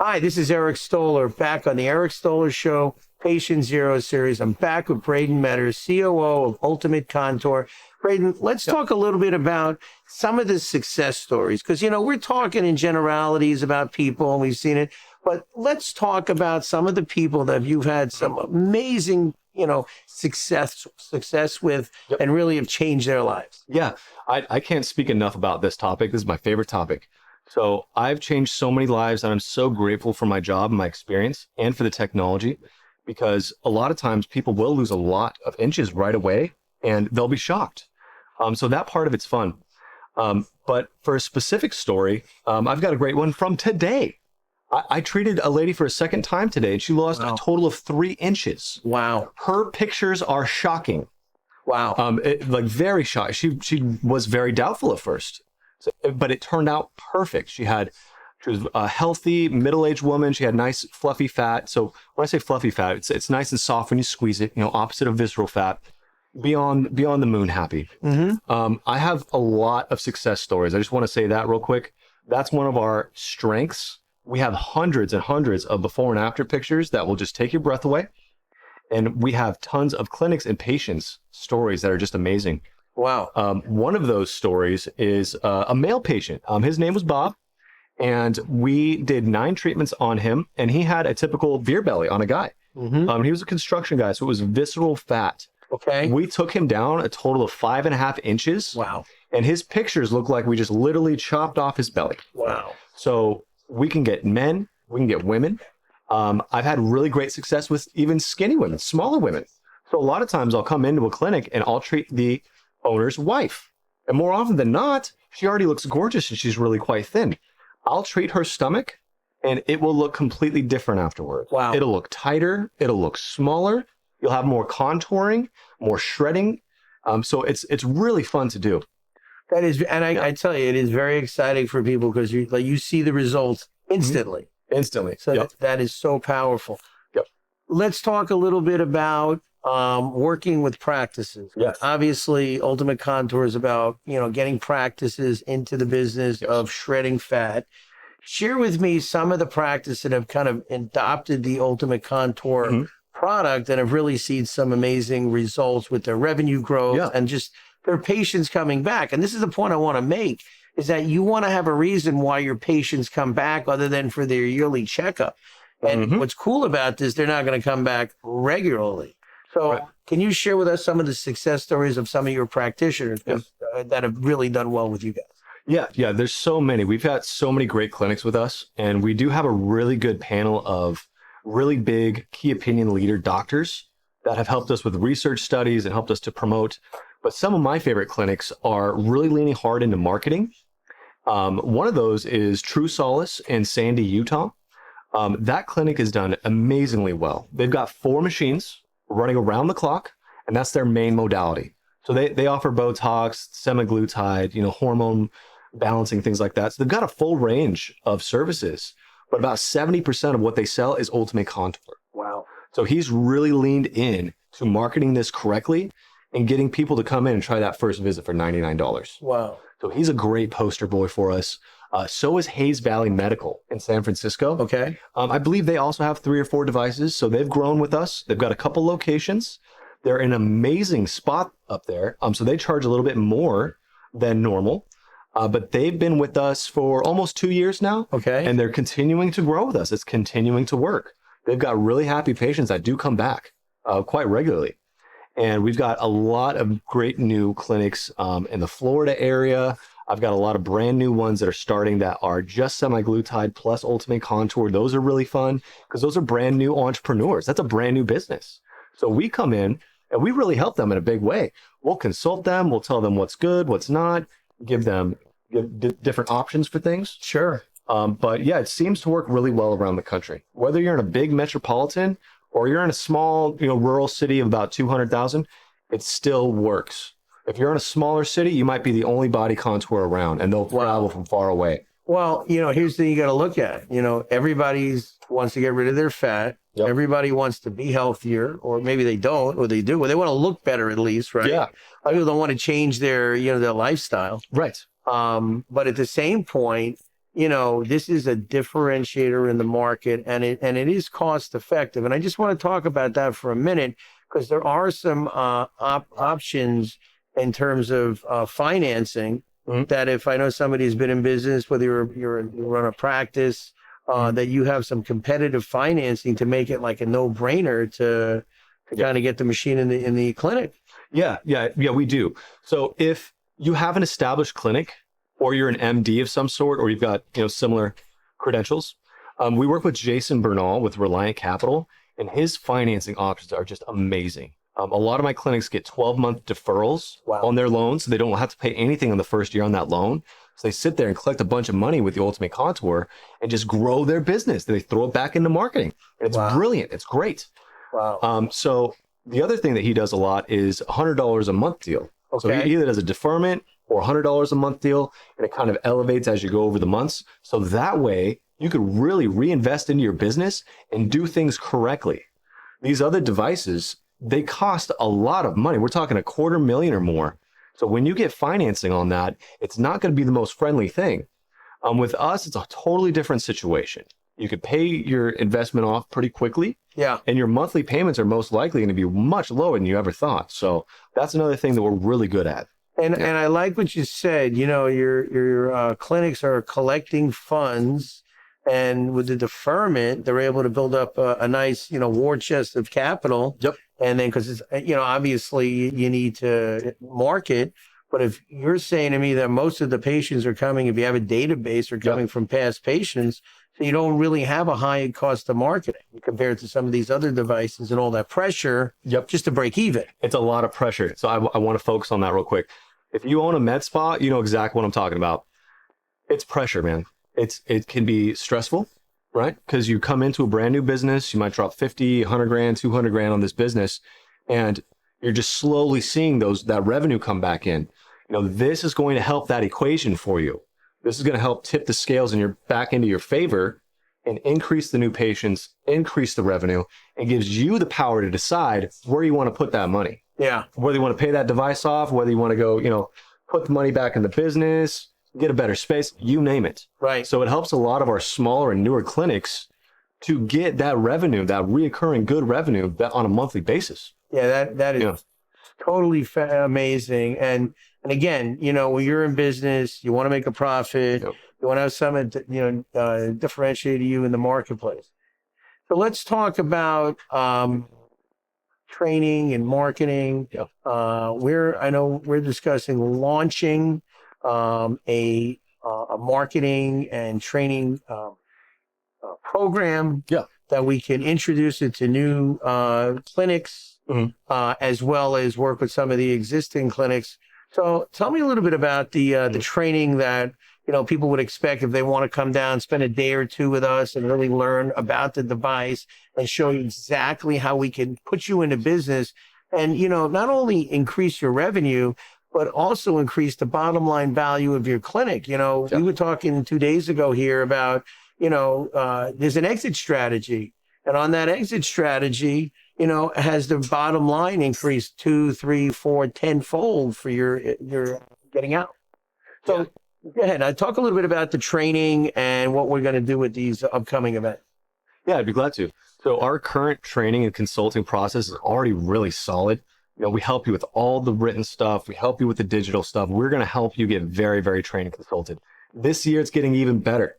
Hi, this is Eric Stoller, back on the Eric Stoller Show, Patient Zero series. I'm back with Bradyn Meadors, COO of Ultimate Contour. Bradyn, let's talk a little bit about some of the success stories, because, we're talking in generalities about people, and we've seen it, but let's talk about some of the people that you've had some amazing, success with and really have changed their lives. Yeah, I can't speak enough about this topic. This is my favorite topic. So I've changed so many lives, and I'm so grateful for my job and my experience and for the technology, because a lot of times people will lose a lot of inches right away and they'll be shocked. So that part of it's fun. But for a specific story, I've got a great one from today. I treated a lady for a second time today, and she lost a total of 3 inches. Wow. Her pictures are shocking. Wow. Very shocking. She was very doubtful at first. But it turned out perfect. She was a healthy, middle-aged woman. She had nice, fluffy fat. So when I say fluffy fat, it's nice and soft when you squeeze it, opposite of visceral fat. Beyond the moon happy. Mm-hmm. I have a lot of success stories. I just want to say that real quick. That's one of our strengths. We have hundreds and hundreds of before and after pictures that will just take your breath away. And we have tons of clinics and patients' stories that are just amazing. Wow. One of those stories is a male patient. His name was Bob, and we did 9 treatments on him, and he had a typical beer belly on a guy. Mm-hmm. He was a construction guy, so it was visceral fat. Okay. We took him down a total of 5.5 inches. Wow. And his pictures look like we just literally chopped off his belly. Wow. So we can get men, we can get women. I've had really great success with even skinny women, smaller women. So a lot of times I'll come into a clinic and I'll treat the owner's wife. And more often than not, she already looks gorgeous and she's really quite thin. I'll treat her stomach and it will look completely different afterwards. Wow. It'll look tighter. It'll look smaller. You'll have more contouring, more shredding. So it's really fun to do. That is, and I tell you, it is very exciting for people because you see the results instantly. Mm-hmm. Instantly. So that is so powerful. Yep. Let's talk a little bit about working with practices. Yes. Obviously, Ultimate Contour is about, getting practices into the business of shredding fat. Share with me some of the practices that have kind of adopted the Ultimate Contour product and have really seen some amazing results with their revenue growth and just their patients coming back. And this is the point I want to make, is that you want to have a reason why your patients come back other than for their yearly checkup. And what's cool about this, they're not going to come back regularly. So can you share with us some of the success stories of some of your practitioners that have really done well with you guys? Yeah, there's so many. We've got so many great clinics with us, and we do have a really good panel of really big key opinion leader doctors that have helped us with research studies and helped us to promote. But some of my favorite clinics are really leaning hard into marketing. One of those is True Solace in Sandy, Utah. That clinic is done amazingly well. They've got 4 machines running around the clock, and that's their main modality. So they offer Botox, semaglutide, hormone balancing, things like that. So they've got a full range of services, but about 70% of what they sell is Ultimate Contour. Wow. So he's really leaned in to marketing this correctly and getting people to come in and try that first visit for $99. Wow. So he's a great poster boy for us. So is Hayes Valley Medical in San Francisco. Okay. I believe they also have 3 or 4 devices. So they've grown with us. They've got a couple locations. They're in an amazing spot up there. So they charge a little bit more than normal. But they've been with us for almost 2 years now. Okay. And they're continuing to grow with us. It's continuing to work. They've got really happy patients that do come back quite regularly. And we've got a lot of great new clinics in the Florida area. I've got a lot of brand new ones that are starting that are just semaglutide plus Ultimate Contour. Those are really fun because those are brand new entrepreneurs. That's a brand new business. So we come in and we really help them in a big way. We'll consult them. We'll tell them what's good, what's not, give different options for things. Sure. But yeah, it seems to work really well around the country. Whether you're in a big metropolitan or you're in a small, rural city of about 200,000, it still works. If you're in a smaller city, you might be the only body contour around, and they'll travel from far away. Well, here's the thing you got to look at. Everybody wants to get rid of their fat. Yep. Everybody wants to be healthier, or maybe they don't, or they do. Well, they want to look better at least, right? Yeah. A lot of people don't want to change their lifestyle. Right. But at the same point, this is a differentiator in the market, and it is cost effective. And I just want to talk about that for a minute, because there are some options in terms of financing that if I know somebody's been in business, whether you run a practice, that you have some competitive financing to make it like a no-brainer to kind of get the machine in the clinic. Yeah, we do. So if you have an established clinic, or you're an MD of some sort, or you've got similar credentials, we work with Jason Bernal with Reliant Capital, and his financing options are just amazing. A lot of my clinics get 12-month deferrals on their loans, so they don't have to pay anything on the first year on that loan. So they sit there and collect a bunch of money with the Ultimate Contour and just grow their business. They throw it back into marketing. And it's brilliant. It's great. Wow. So the other thing that he does a lot is $100 a month deal. Okay. So he either does a deferment or $100 a month deal, and it kind of elevates as you go over the months. So that way you could really reinvest into your business and do things correctly. These other devices, they cost a lot of money. We're talking $250,000 or more. So when you get financing on that, it's not going to be the most friendly thing. With us, it's a totally different situation. You could pay your investment off pretty quickly. Yeah. And your monthly payments are most likely going to be much lower than you ever thought. So that's another thing that we're really good at. And I like what you said. Your clinics are collecting funds, and with the deferment, they're able to build up a nice, war chest of capital. Yep. And then, because it's, obviously you need to market. But if you're saying to me that most of the patients are coming, if you have a database, are coming from past patients, so you don't really have a high cost of marketing compared to some of these other devices and all that pressure just to break even. It's a lot of pressure. So I want to focus on that real quick. If you own a med spa, you know exactly what I'm talking about. It's pressure, man. It can be stressful, right? Because you come into a brand new business, you might drop 50, 100 grand, 200 grand on this business, and you're just slowly seeing that revenue come back in. This is going to help that equation for you. This is going to help tip the scales back into your favor and increase the new patients, increase the revenue, and gives you the power to decide where you want to put that money. Yeah. Whether you want to pay that device off, whether you want to go, put the money back in the business, get a better space, you name it. Right. So it helps a lot of our smaller and newer clinics to get that revenue, that reoccurring good revenue on a monthly basis. Yeah, that is totally amazing. And again, when you're in business, you want to make a profit. Yep. You want to have something, differentiate you in the marketplace. So let's talk about training and marketing. Yep. I know we're discussing launching a marketing and training program that we can introduce it to new clinics, as well as work with some of the existing clinics. So tell me a little bit about the training that people would expect if they want to come down, spend a day or two with us and really learn about the device and show you exactly how we can put you into business and, not only increase your revenue, but also increase the bottom line value of your clinic. We were talking 2 days ago here about, there's an exit strategy. And on that exit strategy, has the bottom line increased 2, 3, 4, 10-fold for your getting out. So go ahead. I talk a little bit about the training and what we're going to do with these upcoming events. Yeah, I'd be glad to. So our current training and consulting process is already really solid. We help you with all the written stuff. We help you with the digital stuff. We're going to help you get very, very trained and consulted. This year, it's getting even better.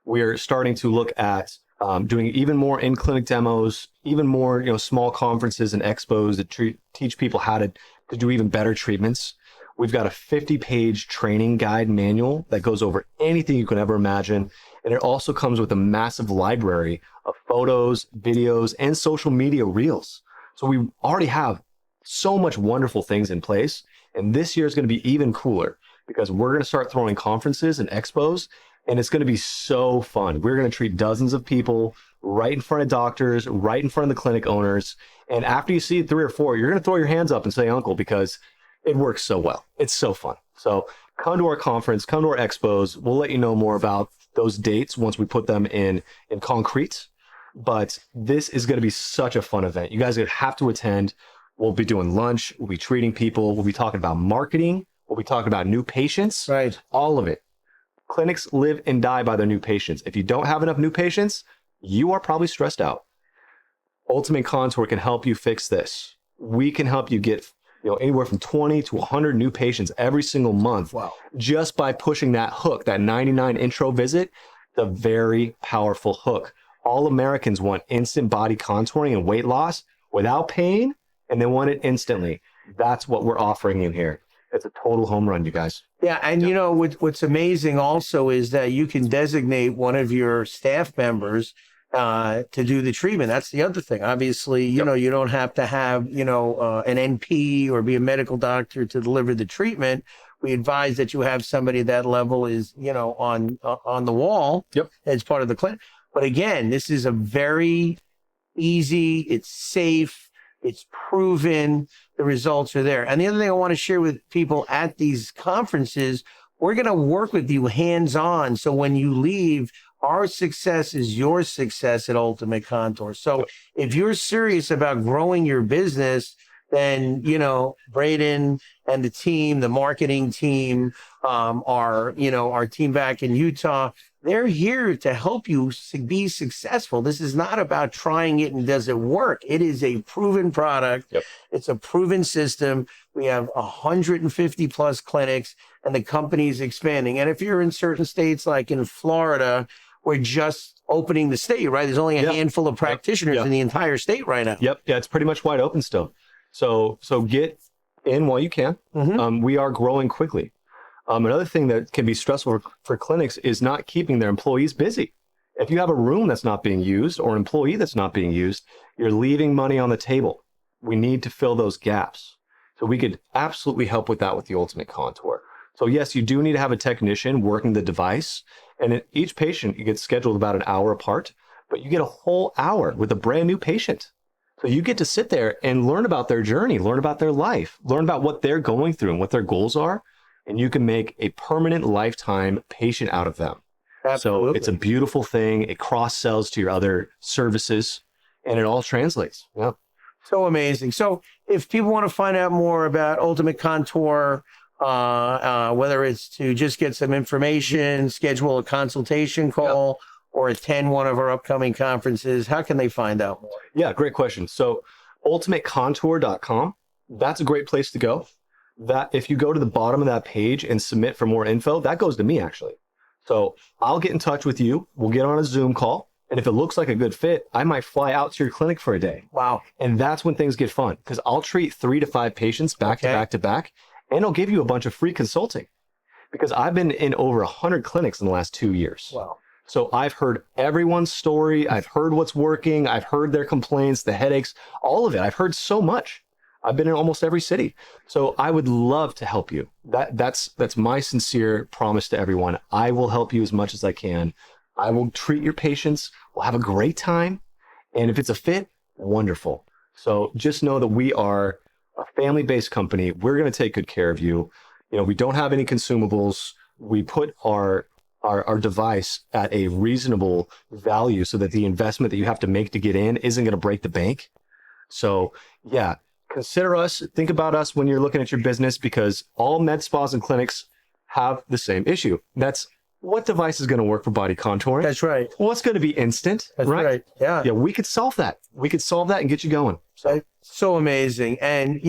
We're starting to look at doing even more in-clinic demos, even more, small conferences and expos that teach people how to do even better treatments. We've got a 50-page training guide manual that goes over anything you can ever imagine. And it also comes with a massive library of photos, videos, and social media reels. So we already have so much wonderful things in place. And this year is going to be even cooler because we're going to start throwing conferences and expos, and it's going to be so fun. We're going to treat dozens of people right in front of doctors, right in front of the clinic owners. And after you see 3 or 4, you're going to throw your hands up and say, "Uncle," because it works so well. It's so fun. So come to our conference, come to our expos. We'll let you know more about those dates once we put them in concrete. But this is going to be such a fun event. You guys are going to have to attend. We'll be doing lunch. We'll be treating people. We'll be talking about marketing. We'll be talking about new patients. Right. All of it. Clinics live and die by their new patients. If you don't have enough new patients, you are probably stressed out. Ultimate Contour can help you fix this. We can help you get anywhere from 20 to 100 new patients every single month. Wow. Just by pushing that hook, that 99 intro visit, the very powerful hook. All Americans want instant body contouring and weight loss without pain, and they want it instantly. That's what we're offering you here. It's a total home run, you guys. Yeah, and what's amazing also is that you can designate one of your staff members to do the treatment. That's the other thing. Obviously, you don't have to have an NP or be a medical doctor to deliver the treatment. We advise that you have somebody at that level is on the wall as part of the clinic. But again, this is a very easy. It's safe. It's proven. The results are there. And the other thing I want to share with people at these conferences, we're going to work with you hands-on. So when you leave, our success is your success at Ultimate Contour. So if you're serious about growing your business, then, Bradyn and the team, the marketing team, our team back in Utah, they're here to help you be successful. This is not about trying it and does it work. It is a proven product. It's a proven system. We have 150 plus clinics and the company's expanding. And if you're in certain states, like in Florida, we're just opening the state, right? There's only a handful of practitioners in the entire state right now. Yeah, it's pretty much wide open still. So get in while you can. We are growing quickly. Another thing that can be stressful for clinics is not keeping their employees busy. If you have a room that's not being used or an employee that's not being used, you're leaving money on the table. We need to fill those gaps. So we could absolutely help with that with the Ultimate Contour. So yes, you do need to have a technician working the device. And each patient, you get scheduled about an hour apart, but you get a whole hour with a brand new patient. So you get to sit there and learn about their journey, learn about their life, learn about what they're going through and what their goals are. And you can make a permanent lifetime patient out of them. Absolutely. So it's a beautiful thing. It cross-sells to your other services, and it all translates. Yeah. So amazing. So if people want to find out more about Ultimate Contour, whether it's to just get some information, schedule a consultation call, or attend one of our upcoming conferences, how can they find out more? Yeah, great question. So ultimatecontour.com, that's a great place to go. That if you go to the bottom of that page and submit for more info, that goes to me actually. So I'll get in touch with you. We'll get on a Zoom call. And if it looks like a good fit, I might fly out to your clinic for a day. Wow. And that's when things get fun because I'll treat 3 to 5 patients back to back to back. And I'll give you a bunch of free consulting because I've been in over 100 clinics in the last 2 years. Wow. So I've heard everyone's story. I've heard what's working. I've heard their complaints, the headaches, all of it. I've heard so much. I've been in almost every city. So I would love to help you. That's my sincere promise to everyone. I will help you as much as I can. I will treat your patients. We'll have a great time. And if it's a fit, wonderful. So just know that we are a family-based company. We're going to take good care of you. We don't have any consumables. We put our device at a reasonable value so that the investment that you have to make to get in isn't going to break the bank. So yeah, consider us, think about us when you're looking at your business because all med spas and clinics have the same issue. That's what device is going to work for body contouring. That's right. What's going to be instant, That's right. Yeah. Yeah, we could solve that. We could solve that and get you going. So amazing. And,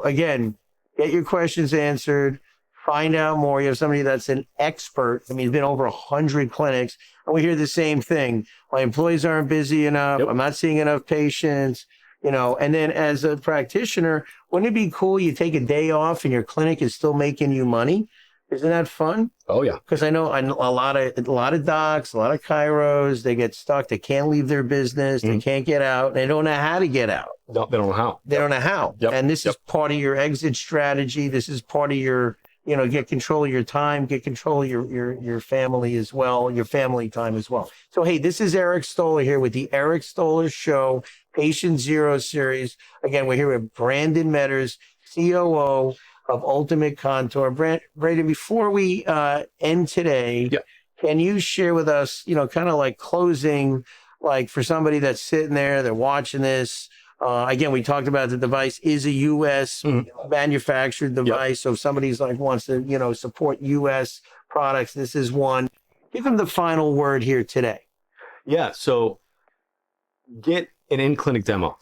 again, get your questions answered. Find out more. You have somebody that's an expert. I mean, he's been over 100 clinics. And we hear the same thing. My employees aren't busy enough. I'm not seeing enough patients. And then as a practitioner, wouldn't it be cool you take a day off and your clinic is still making you money? Isn't that fun? Oh yeah. Because I know a lot of docs, a lot of chiros, they get stuck. They can't leave their business. They can't get out. They don't know how to get out. No, they don't know how. They don't know how. And this is part of your exit strategy. This is part of your, get control of your time, get control of your family as well, your family time as well. So, hey, this is Eric Stoller here with the Eric Stoller Show, Patient Zero Series. Again, we're here with Bradyn Meadors, COO of Ultimate Contour. Bradyn, before we end today, can you share with us, kind of like closing, like for somebody that's sitting there, they're watching this. Again, we talked about the device is a U.S. manufactured device. So if somebody's like wants to, support U.S. products. This is one. Give them the final word here today. Yeah. So get an in-clinic demo.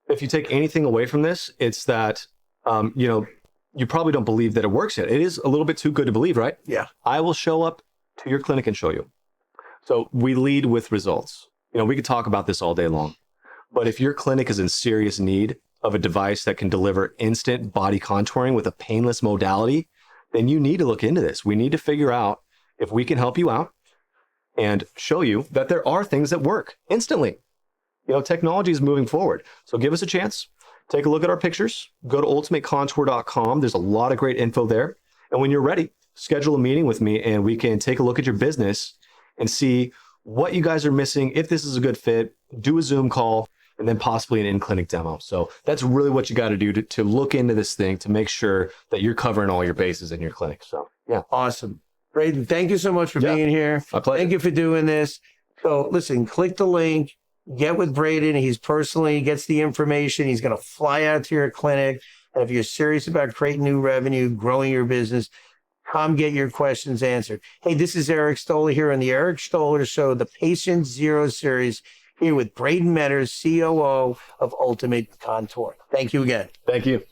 If you take anything away from this, it's that, you probably don't believe that it works yet. It is a little bit too good to believe, right? Yeah. I will show up to your clinic and show you. So we lead with results. We could talk about this all day long, but if your clinic is in serious need of a device that can deliver instant body contouring with a painless modality, then you need to look into this. We need to figure out if we can help you out and show you that there are things that work instantly. Technology is moving forward. So give us a chance. Take a look at our pictures. Go to ultimatecontour.com. There's a lot of great info there. And when you're ready, schedule a meeting with me and we can take a look at your business and see what you guys are missing. If this is a good fit, do a Zoom call and then possibly an in-clinic demo. So that's really what you got to do to look into this thing to make sure that you're covering all your bases in your clinic. So, yeah. Awesome. Bradyn, thank you so much for being here. My pleasure. Thank you for doing this. So listen, click the link, get with Bradyn. He gets the information. He's going to fly out to your clinic. And if you're serious about creating new revenue, growing your business, come get your questions answered. Hey, this is Eric Stoller here on the Eric Stoller Show, the Patient Zero series, here with Bradyn Meadors, COO of Ultimate Contour. Thank you again. Thank you.